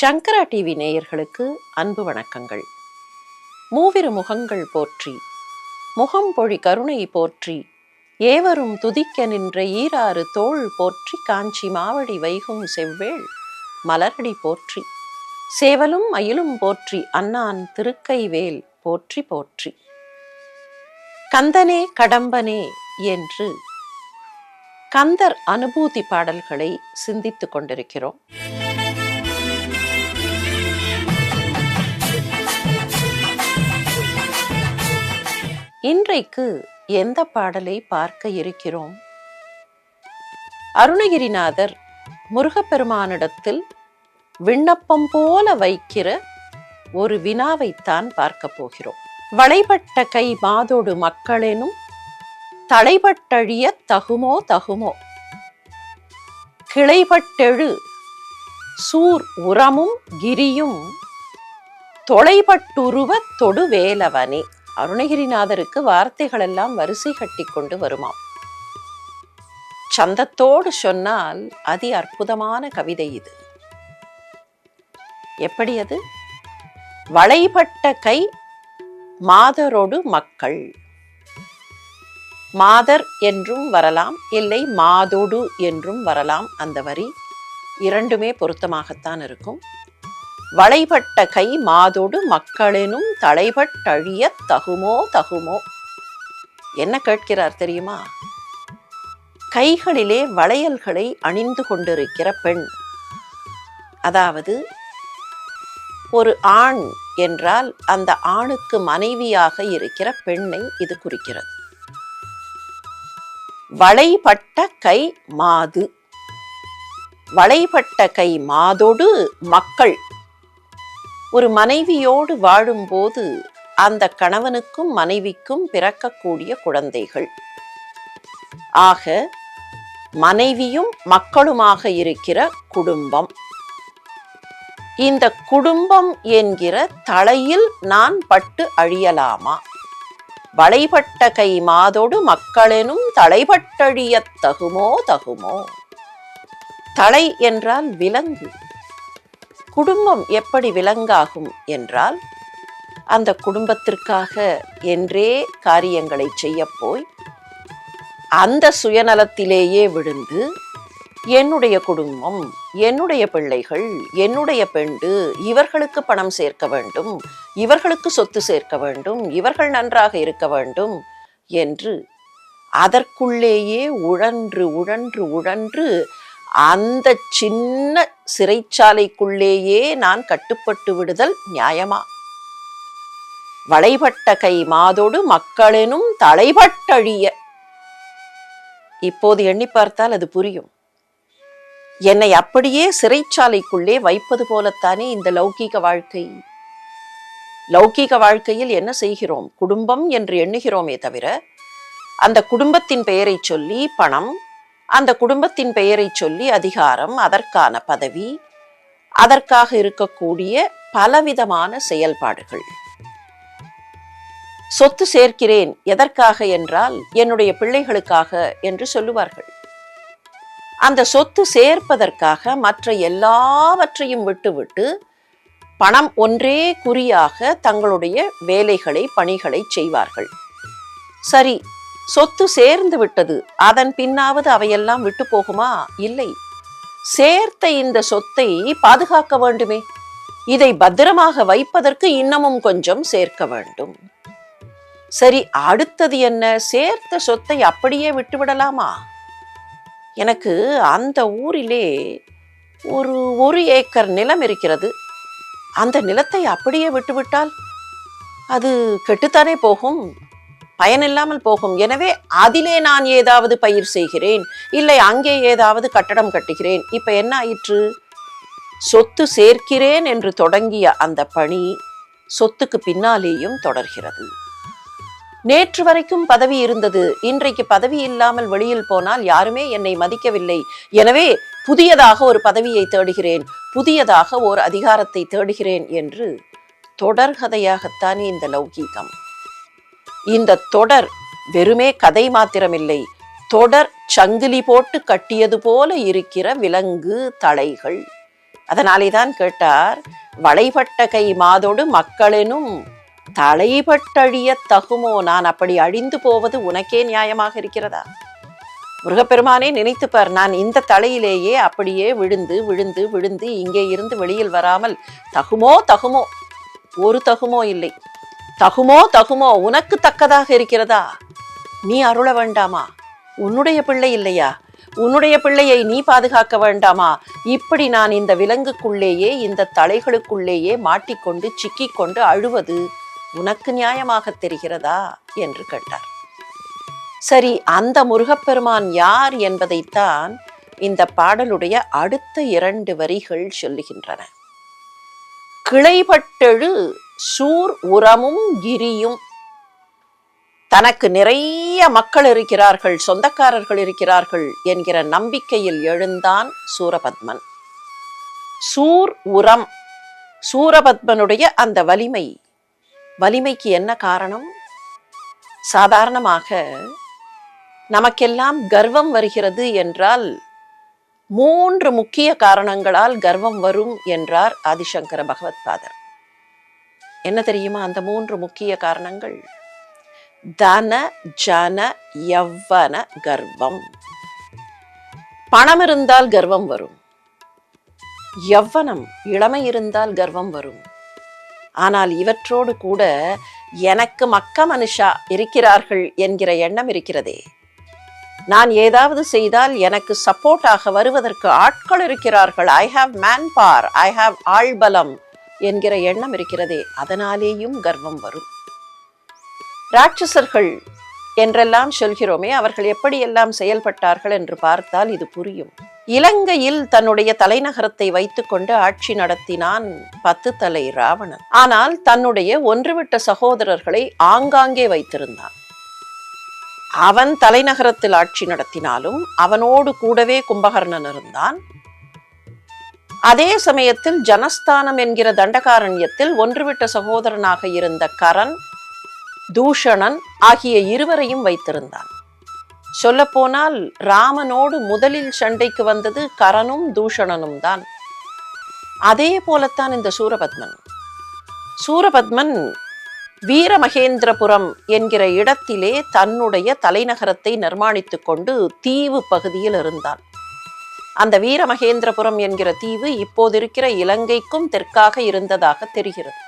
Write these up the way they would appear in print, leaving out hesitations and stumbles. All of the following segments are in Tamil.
சங்கரா டிவி நேயர்களுக்கு அன்பு வணக்கங்கள். மூவிரு முகங்கள் போற்றி, முகம் பொழி கருணை போற்றி, ஏவரும் துதிக்க நின்ற ஈராறு தோள் போற்றி, காஞ்சி மாவடி வைகும் செவ்வேள் மலரடி போற்றி, சேவலும் மயிலும் போற்றி, அன்னான் திருக்கைவேல் போற்றி போற்றி. கந்தனே கடம்பனே என்று கந்தர் அனுபூதி பாடல்களை சிந்தித்துக் கொண்டிருக்கிறோம். இன்றைக்கு எந்த பாடலை பார்க்க இருக்கிறோம்? அருணகிரிநாதர் முருகப்பெருமானிடத்தில் விண்ணப்பம் போல வைக்கிற ஒரு வினாவைத்தான் பார்க்க போகிறோம். வளைபட்ட கை மாதோடு மக்களெனும் தளைபட்டழிய தகுமோ தகுமோ, கிளைபட்டெழு சூர் உரமும் கிரியும் தொலைபட்டுருவ தொடு வேலவனே. அருணகிரிநாதருக்கு வார்த்தைகள் எல்லாம் வரிசை கட்டி கொண்டு வருமாம். சந்தத்தோடு சொன்னால் அதி அற்புதமான கவிதை இது. எப்படி அது? வளைபட்ட கை மாதரோடு மக்கள். மாதர் என்றும் வரலாம், இல்லை மாதோடு என்றும் வரலாம். அந்த வரி இரண்டுமே பொருத்தமாகத்தான் இருக்கும். வளைபட்ட கை மாதோடு மக்களெனும் தளைபட்டழிய தகுமோ தகுமோ. என்ன கேட்கிறார் தெரியுமா? கைகளிலே வளையல்களை அணிந்து கொண்டிருக்கிற பெண், அதாவது ஒரு ஆண் என்றால் அந்த ஆணுக்கு மனைவியாக இருக்கிற பெண்ணை இது குறிக்கிறது. வளைபட்ட கை மாது, வளைபட்ட கை மாதோடு மக்கள். ஒரு மனைவியோடு வாழும்போது அந்த கணவனுக்கும் மனைவிக்கும் பிறக்கக்கூடிய குழந்தைகள். ஆக மனைவியும் மக்களுமாக இருக்கிற குடும்பம். இந்த குடும்பம் என்கிற தலையில் நான் பட்டு அழியலாமா? வளைபட்ட கை மாதோடு மக்களெனும் தளைபட்டழிய தகுமோ தகுமோ. தலை என்றால் விலங்கு. குடும்பம் எப்படி விலங்காகும் என்றால், அந்த குடும்பத்திற்காக என்றே காரியங்களை செய்ய போய் அந்த சுயநலத்திலேயே விழுந்து, என்னுடைய குடும்பம், என்னுடைய பிள்ளைகள், என்னுடைய பெண்டு, இவர்களுக்கு பணம் சேர்க்க வேண்டும், இவர்களுக்கு சொத்து சேர்க்க வேண்டும், இவர்கள் நன்றாக இருக்க வேண்டும் என்று அதற்குள்ளேயே உழன்று உழன்று உழன்று அந்த சின்ன சிறைச்சாலைக்குள்ளேயே நான் கட்டுப்பட்டு விடுதல் நியாயமா? வளைபட்ட கை மாதோடு மக்களெனும் தளைபட்டழிய. இப்போது எண்ணி பார்த்தால் அது புரியும். என்னை அப்படியே சிறைச்சாலைக்குள்ளே வைப்பது போலத்தானே இந்த லௌகீக வாழ்க்கை. லௌகீக வாழ்க்கையில் என்ன செய்கிறோம்? குடும்பம் என்று எண்ணுகிறோமே தவிர, அந்த குடும்பத்தின் பெயரை சொல்லி பணம், அந்த குடும்பத்தின் பெயரை சொல்லி அதிகாரம், அதற்கான பதவி, அதற்காக இருக்கக்கூடிய பலவிதமான செயல்பாடுகள். சொத்து சேர்க்கிறேன் எதற்காக என்றால் என்னுடைய பிள்ளைகளுக்காக என்று சொல்லுவார்கள். அந்த சொத்து சேர்ப்பதற்காக மற்ற எல்லாவற்றையும் விட்டுவிட்டு பணம் ஒன்றே குறியாக தங்களுடைய வேலைகளை, பணிகளை செய்வார்கள். சரி, சொத்து சேர்ந்து விட்டது, அதன் பின்னாவது அவையெல்லாம் விட்டு போகுமா? இல்லை. சேர்த்த இந்த சொத்தை பாதுகாக்க வேண்டுமே. இதை பத்திரமாக வைப்பதற்கு இன்னமும் கொஞ்சம் சேர்க்க வேண்டும். சரி, அடுத்தது என்ன? சேர்த்த சொத்தை அப்படியே விட்டுவிடலாமா? எனக்கு அந்த ஊரிலே ஒரு ஏக்கர் நிலம் இருக்கிறது. அந்த நிலத்தை அப்படியே விட்டுவிட்டால் அது கெட்டுத்தானே போகும், பயனில்லாமல் போகும். எனவே அதிலே நான் ஏதாவது பயிர் செய்கிறேன், இல்லை அங்கே ஏதாவது கட்டடம் கட்டுகிறேன். இப்ப என்ன ஆயிற்று? சொத்து சேர்க்கிறேன் என்று தொடங்கிய அந்த பணி சொத்துக்கு பின்னாலேயும் தொடர்கிறது. நேற்று வரைக்கும் பதவி இருந்தது, இன்றைக்கு பதவி இல்லாமல் வெளியில் போனால் யாருமே என்னை மதிக்கவில்லை. எனவே புதியதாக ஒரு பதவியை தேடுகிறேன், புதியதாக ஒரு அதிகாரத்தை தேடுகிறேன் என்று தொடர்கதையாகத்தானே இந்த லௌகீகம். இந்த தொடர் வெறுமே கதை மாத்திரமில்லை, தொடர் சங்கிலி போட்டு கட்டியது போல இருக்கிற விலங்கு தலைகள். அதனாலேதான் கேட்டார், வளைபட்ட கை மாதோடு மக்களெனும் தலைபட்டழிய தகுமோ, நான் அப்படி அழிந்து போவது உனக்கே நியாயமாக இருக்கிறதா? முருகப்பெருமானே நினைத்துப்பார், நான் இந்த தலையிலேயே அப்படியே விழுந்து விழுந்து விழுந்து இங்கே இருந்து வெளியில் வராமல் தகுமோ தகுமோ, ஒரு தகுமோ இல்லை, தகுமோ தகுமோ, உனக்கு தக்கதாக இருக்கிறதா? நீ அருள வேண்டாமா? உன்னுடைய பிள்ளை இல்லையா? உன்னுடைய பிள்ளையை நீ பாதுகாக்க வேண்டாமா? இப்படி நான் இந்த விலங்குக்குள்ளேயே, இந்த தலைகளுக்குள்ளேயே மாட்டிக்கொண்டு சிக்கிக்கொண்டு அழுவது உனக்கு நியாயமாக தெரிகிறதா என்று கேட்டார். சரி, அந்த முருகப்பெருமான் யார் என்பதைத்தான் இந்த பாடலுடைய அடுத்த 2 வரிகள் சொல்லுகின்றன. கிளைபட்டெழு சூர் உரமும் கிரியும். தனக்கு நிறைய மக்கள் இருக்கிறார்கள், சொந்தக்காரர்கள் இருக்கிறார்கள் என்கிற நம்பிக்கையில் எழுந்தான் சூரபத்மன். சூர் உரம், சூரபத்மனுடைய அந்த வலிமைக்கு என்ன காரணம்? சாதாரணமாக நமக்கெல்லாம் கர்வம் வருகிறது என்றால் 3 முக்கிய காரணங்களால் கர்வம் வரும் என்றார் ஆதிசங்கர பகவத்பாதர். என்ன தெரியுமா அந்த 3 முக்கிய காரணங்கள்? தன ஜன யவ்வன கர்வம். பணம் இருந்தால் கர்வம் வரும், யவ்வனம் இளமை இருந்தால் கர்வம் வரும். ஆனால் இவற்றோடு கூட எனக்கு மக்க மனுஷா இருக்கிறார்கள் என்கிற எண்ணம் இருக்கிறதே, நான் ஏதாவது செய்தால் எனக்கு சப்போர்ட்டாக வருவதற்கு ஆட்கள் இருக்கிறார்கள், I have man power, I have ஆள்பலம் என்கிற எண்ணம் இருக்கிறதே, அதனாலேயும் கர்வம் வரும். ராட்சசர்கள் என்றெல்லாம் சொல்கிறோமே, அவர்கள் எப்படியெல்லாம் செயல்பட்டார்கள் என்று பார்த்தால் இது புரியும். இலங்கையில் தன்னுடைய தலைநகரத்தை வைத்துக்கொண்டு ஆட்சி நடத்தினான் 10 தலை ராவணன். ஆனால் தன்னுடைய ஒன்றுவிட்ட சகோதரர்களை ஆங்காங்கே வைத்திருந்தான். அவன் தலைநகரத்தில் ஆட்சி நடத்தினாலும் அவனோடு கூடவே கும்பகர்ணன் இருந்தான். அதே சமயத்தில் ஜனஸ்தானம் என்கிற தண்டகாரண்யத்தில் ஒன்றுவிட்ட சகோதரனாக இருந்த கரன், தூஷணன் ஆகிய இருவரையும் வைத்திருந்தான். சொல்லப்போனால் ராமனோடு முதலில் சண்டைக்கு வந்தது கரனும் தூஷணனும் தான். அதே போலத்தான் இந்த சூரபத்மன் வீரமகேந்திரபுரம் என்கிற இடத்திலே தன்னுடைய தலைநகரத்தை நிர்மாணித்துக் கொண்டு தீவு பகுதியில் இருந்தான். அந்த வீரமகேந்திரபுரம் என்கிற தீவு இப்போது இருக்கிற இலங்கைக்கும் தெற்காக இருந்ததாக தெரிகிறது.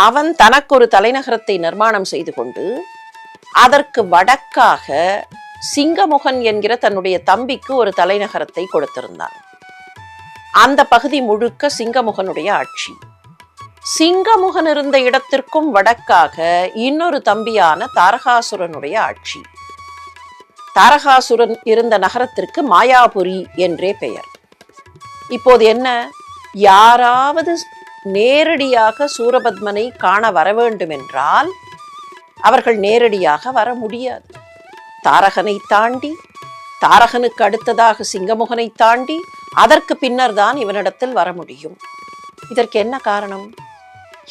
அவன் தனக்கு ஒரு தலைநகரத்தை நிர்மாணம் செய்து கொண்டு அதற்கு வடக்காக சிங்கமுகன் என்கிற தன்னுடைய தம்பிக்கு ஒரு தலைநகரத்தை கொடுத்திருந்தான். அந்த பகுதி முழுக்க சிங்கமுகனுடைய ஆட்சி. சிங்கமுகன் இருந்த இடத்திற்கும் வடக்காக இன்னொரு தம்பியான தாரகாசுரனுடைய ஆட்சி. தாரகாசுரன் இருந்த நகரத்திற்கு மாயாபுரி என்றே பெயர். இப்போது என்ன, யாராவது நேரடியாக சூரபத்மனை காண வர வேண்டும் என்றால் அவர்கள் நேரடியாக வர முடியாது. தாரகனை தாண்டி, தாரகனுக்கு அடுத்ததாக சிங்கமுகனை தாண்டி அதற்கு பின்னர் தான் இவனிடத்தில் வர முடியும். இதற்கு என்ன காரணம்?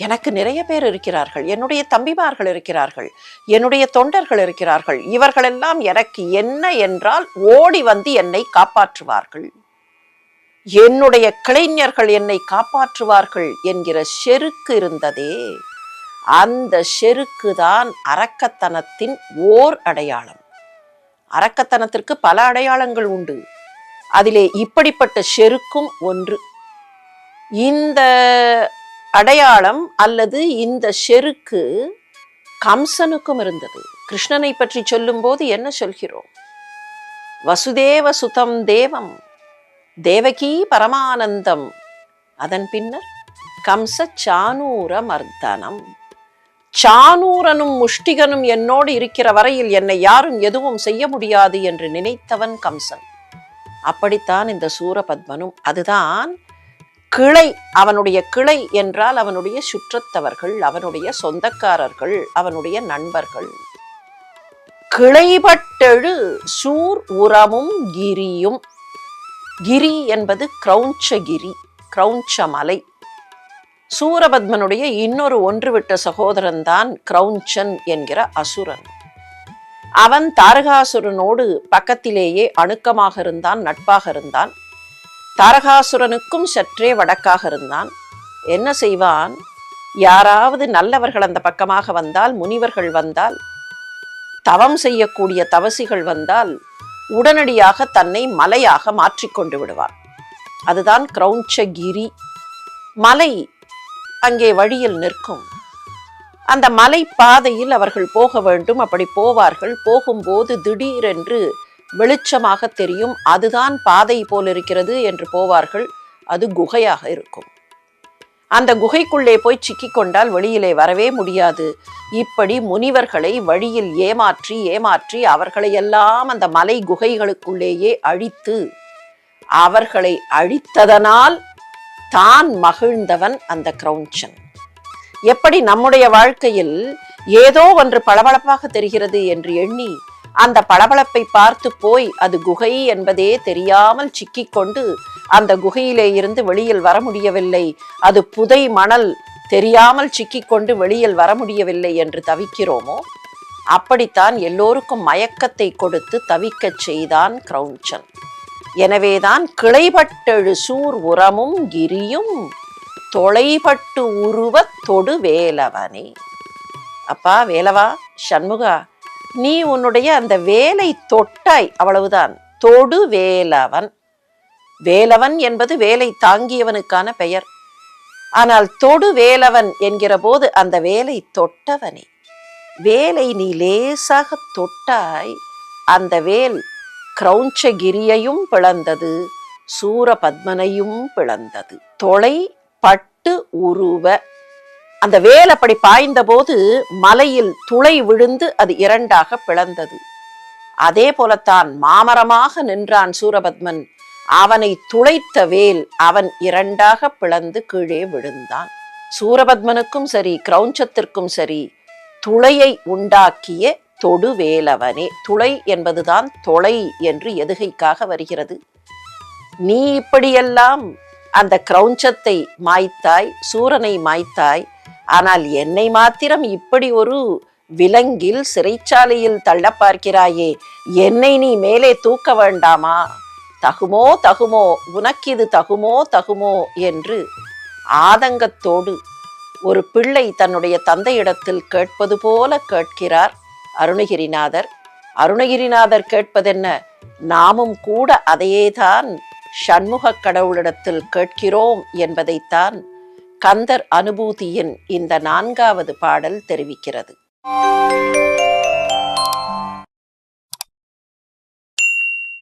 எனக்கு நிறைய பேர் இருக்கிறார்கள், என்னுடைய தம்பிமார்கள் இருக்கிறார்கள், என்னுடைய தொண்டர்கள் இருக்கிறார்கள், இவர்களெல்லாம் எனக்கு என்ன என்றால் ஓடி வந்து என்னை காப்பாற்றுவார்கள், என்னுடைய கிளைஞர்கள் என்னை காப்பாற்றுவார்கள் என்கிற செருக்கு இருந்ததே, அந்த செருக்கு தான் அரக்கத்தனத்தின் ஓர் அடையாளம். அரக்கத்தனத்திற்கு பல அடையாளங்கள் உண்டு, அதிலே இப்படிப்பட்ட செருக்கும் ஒன்று. இந்த அடையாளம் அல்லது இந்த செருக்கு கம்சனுக்கும் இருந்தது. கிருஷ்ணனை பற்றி சொல்லும் போது என்ன சொல்கிறோம்? வசுதேவ சுதம் தேவம் தேவகி பரமானந்தம், அதன் பின்னர் கம்ச சானூர மர்தனம். சானூரனும் முஷ்டிகனும் என்னோடு இருக்கிற வரையில் என்னை யாரும் எதுவும் செய்ய முடியாது என்று நினைத்தவன் கம்சன். அப்படித்தான் இந்த சூரபத்மனும். அதுதான் கிளை. அவனுடைய கிளை என்றால் அவனுடைய சுற்றத்தவர்கள், அவனுடைய சொந்தக்காரர்கள், அவனுடைய நண்பர்கள். கிளைபட்டெழு சூர் உரமும் கிரியும். கிரி என்பது கிரௌஞ்சகிரி, கிரௌஞ்ச மலை. சூரபத்மனுடைய இன்னொரு ஒன்றுவிட்ட சகோதரன் தான் கிரௌஞ்சன் என்கிற அசுரன். அவன் தாரகாசுரனோடு பக்கத்திலேயே அணுக்கமாக இருந்தான், நட்பாக இருந்தான். தாரகாசுரனுக்கும் சற்றே வடக்காக இருந்தான். என்ன செய்வான்? யாராவது நல்லவர்கள் அந்த பக்கமாக வந்தால், முனிவர்கள் வந்தால், தவம் செய்யக்கூடிய தவசிகள் வந்தால் உடனடியாக தன்னை மலையாக மாற்றிக்கொண்டு விடுவான். அதுதான் கிரௌஞ்சகிரி. மலை அங்கே வழியில் நிற்கும். அந்த மலை பாதையில் அவர்கள் போக வேண்டும். அப்படி போவார்கள். போகும்போது திடீரென்று வெளிச்சமாக தெரியும். அதுதான் பாதை போல் இருக்கிறது என்று போவார்கள். அது குகையாக இருக்கும். அந்த குகைக்குள்ளே போய் சிக்கிக்கொண்டால் வெளியிலே வரவே முடியாது. இப்படி முனிவர்களை வழியில் ஏமாற்றி ஏமாற்றி அவர்களையெல்லாம் அந்த மலை குகைகளுக்குள்ளேயே அழித்து, அவர்களை அழித்ததனால் தான் மகிழ்ந்தவன் அந்த கிரௌஞ்சன். எப்படி நம்முடைய வாழ்க்கையில் ஏதோ ஒன்று பளபளப்பாக தெரிகிறது என்று எண்ணி அந்த பளபளப்பை பார்த்து போய் அது குகை என்பதே தெரியாமல் சிக்கிக்கொண்டு அந்த குகையிலே இருந்து வெளியில் வர முடியவில்லை, அது புதை மணல் தெரியாமல் சிக்கிக்கொண்டு வெளியில் வர முடியவில்லை என்று தவிக்கிறோமோ, அப்படித்தான் எல்லோருக்கும் மயக்கத்தை கொடுத்து தவிக்கச் செய்தான் கிரௌஞ்சன். எனவேதான் கிளைபட்டெழு சூர் உரமும் கிரியும் தொலைபட்டு உருவத் தொடு வேலவனே. அப்பா வேலவா, சண்முகா, நீ உன்னுடைய அந்த வேலை தொட்டாய், அவ்வளவுதான். தொடு வேலவன். வேலவன் என்பது வேலை தாங்கியவனுக்கான பெயர். ஆனால் தொடு வேலவன் என்கிற போது அந்த வேலை தொட்டவனே. வேலை நீ லேசாக தொட்டாய், அந்த வேல் கிரௌஞ்சகிரியையும் பிளந்தது, சூரபத்மனையும் பிளந்தது. தொலை பட்டு உருவ. அந்த வேல் அப்படி பாய்ந்த போது மலையில் துளை விழுந்து அது இரண்டாக பிளந்தது. அதே போலத்தான் மாமரமாக நின்றான் சூரபத்மன். அவனை துளைத்த வேல் அவன் இரண்டாக பிளந்து கீழே விழுந்தான். சூரபத்மனுக்கும் சரி கிரௌஞ்சத்திற்கும் சரி துளையை உண்டாக்கிய தொடு வேலவனே. துளை என்பதுதான் தொலை என்று எதுகைக்காக வருகிறது. நீ இப்படியெல்லாம் அந்த கிரௌஞ்சத்தை மாய்த்தாய், சூரனை மாய்த்தாய். ஆனால் என்னை மாத்திரம் இப்படி ஒரு விலங்கில் சிறைச்சாலையில் தள்ள பார்க்கிறாயே, என்னை நீ மேலே தூக்க வேண்டாமா? தகுமோ தகுமோ, உனக்கு இது தகுமோ தகுமோ என்று ஆதங்கத்தோடு ஒரு பிள்ளை தன்னுடைய தந்தையிடத்தில் கேட்பது போல கேட்கிறார் அருணகிரிநாதர். அருணகிரிநாதர் கேட்பதென்ன? நாமும் கூட அதையேதான் சண்முக கடவுளிடத்தில் கேட்கிறோம் என்பதைத்தான் கந்தர் அனுபூதியின் இந்த 4வது பாடல் தெரிவிக்கிறது.